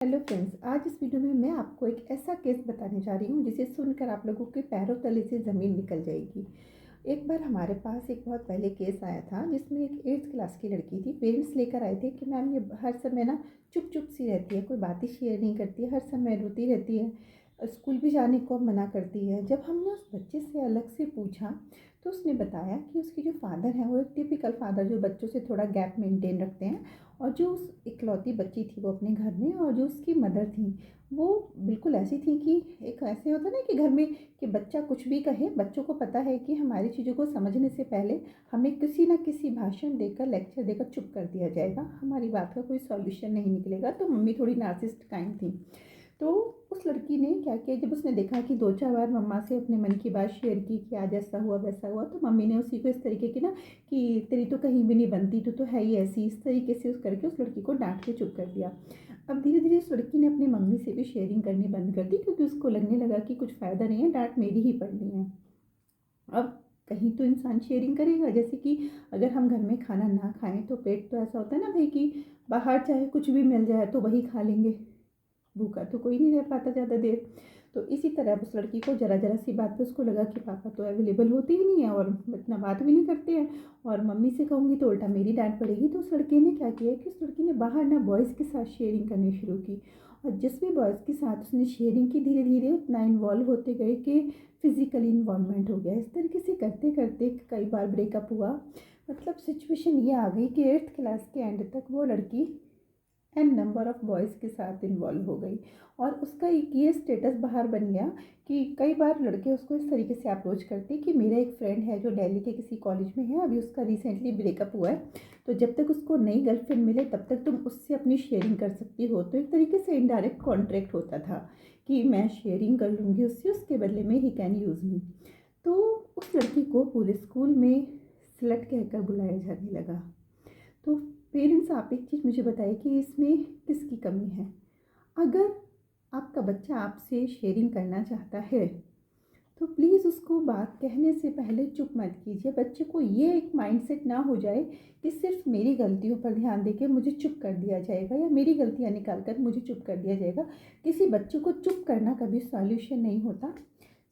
Hello friends, आज इस video में मैं आपको एक ऐसा केस बताने जा रही हूँ जिसे सुनकर आप लोगों के पैरों तले से ज़मीन निकल जाएगी। एक बार हमारे पास एक बहुत पहले केस आया था जिसमें एक 8th क्लास की लड़की थी। पेरेंट्स लेकर आए थे कि मैम ये हर समय ना चुप चुप सी रहती है, कोई बातें शेयर नहीं करती है, हर समय रोती रहती है, स्कूल भी जाने को मना करती है। जब हमने उस बच्चे से अलग से पूछा तो उसने बताया कि उसके जो फादर हैं वो एक टिपिकल फादर जो बच्चों से थोड़ा गैप मेंटेन रखते हैं, और जो उस इकलौती बच्ची थी वो अपने घर में, और जो उसकी मदर थी वो बिल्कुल ऐसी थी कि एक ऐसे होता ना कि घर में कि बच्चा कुछ भी कहे, बच्चों को पता है कि हमारी चीज़ों को समझने से पहले हमें किसी ना किसी भाषण देकर, लेक्चर देकर चुप कर दिया जाएगा, हमारी बात का कोई सॉल्यूशन नहीं निकलेगा। तो मम्मी थोड़ी नार्सिसिस्ट काइंड थी। तो उस लड़की ने क्या किया, जब उसने देखा कि 2-4 बार मम्मा से अपने मन की बात शेयर की कि आज ऐसा हुआ वैसा हुआ, तो मम्मी ने उसी को इस तरीके की ना कि तेरी तो कहीं भी नहीं बनती, तू तो है ही ऐसी, इस तरीके से उस करके उस लड़की को डांट के चुप कर दिया। अब धीरे धीरे उस लड़की ने अपनी मम्मी से भी शेयरिंग करनी बंद कर दी, क्योंकि उसको लगने लगा कि कुछ फ़ायदा नहीं है, डांट मेरी ही पड़नी है। अब कहीं तो इंसान शेयरिंग करेगा, जैसे कि अगर हम घर में खाना ना खाएं तो पेट तो ऐसा होता है ना भाई कि बाहर चाहे कुछ भी मिल जाए तो वही खा लेंगे, भूखा तो कोई नहीं रह पाता ज़्यादा देर। तो इसी तरह उस लड़की को ज़रा ज़रा सी बात पे उसको लगा कि पापा तो अवेलेबल होते ही नहीं है और इतना बात भी नहीं करते हैं, और मम्मी से कहूँगी तो उल्टा मेरी डांट पड़ेगी। तो उस लड़के ने क्या किया कि उस लड़की ने बाहर ना बॉयज़ के साथ शेयरिंग करनी शुरू की, और जिस भी बॉयज़ के साथ उसने शेयरिंग की धीरे धीरे उतना इन्वॉल्व होते गए कि फिज़िकली इन्वॉल्वमेंट हो गया। इस तरीके से करते करते कई बार ब्रेकअप हुआ। मतलब सिचुएशन ये आ गई कि 8th क्लास के एंड तक वो लड़की एंड नंबर ऑफ़ बॉयज़ के साथ इन्वॉल्व हो गई, और उसका एक ये स्टेटस बाहर बन गया कि कई बार लड़के उसको इस तरीके से अप्रोच करते कि मेरा एक फ्रेंड है जो दिल्ली के किसी कॉलेज में है, अभी उसका रिसेंटली ब्रेकअप हुआ है, तो जब तक उसको नई गर्लफ्रेंड मिले तब तक तुम उससे अपनी शेयरिंग कर सकती हो। तो एक तरीके से इनडायरेक्ट कॉन्ट्रैक्ट होता था कि मैं शेयरिंग कर लूँगी उससे, उसके बदले में ही कैन यूज़ मी। तो उस लड़की को पूरे स्कूल में स्लट कहकर बुलाया जाने लगा। तो पेरेंट्स, आप एक चीज़ मुझे बताइए कि इसमें किसकी कमी है? अगर आपका बच्चा आपसे शेयरिंग करना चाहता है तो प्लीज़ उसको बात कहने से पहले चुप मत कीजिए। बच्चे को ये एक माइंडसेट ना हो जाए कि सिर्फ मेरी गलतियों पर ध्यान देके मुझे चुप कर दिया जाएगा, या मेरी गलतियाँ निकाल कर मुझे चुप कर दिया जाएगा। किसी बच्चे को चुप करना कभी सॉल्यूशन नहीं होता।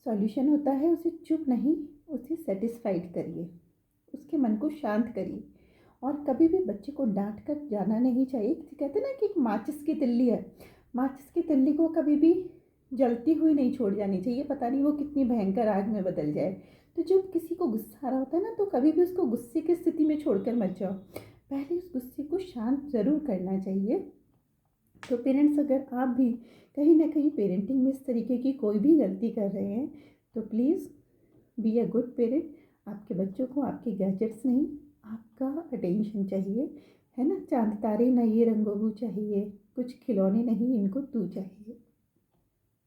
सॉल्यूशन होता है उसे चुप नहीं, उसे सेटिस्फाइड करिए, उसके मन को शांत करिए। और कभी भी बच्चे को डांट कर जाना नहीं चाहिए। कहते हैं ना कि एक माचिस की तिल्ली है, माचिस की तिल्ली को कभी भी जलती हुई नहीं छोड़ जानी चाहिए, पता नहीं वो कितनी भयंकर आग में बदल जाए। तो जब किसी को गुस्सा आ रहा होता है ना, तो कभी भी उसको गुस्से की स्थिति में छोड़कर मत जाओ, पहले उस गुस्से को शांत ज़रूर करना चाहिए। तो पेरेंट्स, अगर आप भी कहीं ना कहीं पेरेंटिंग में इस तरीके की कोई भी गलती कर रहे हैं तो please be a good parent. आपके बच्चों को आपके गैजेट्स नहीं, आपका अटेंशन चाहिए, है ना। चांद तारे ना ये रंगों चाहिए, कुछ खिलौने नहीं, इनको तू चाहिए।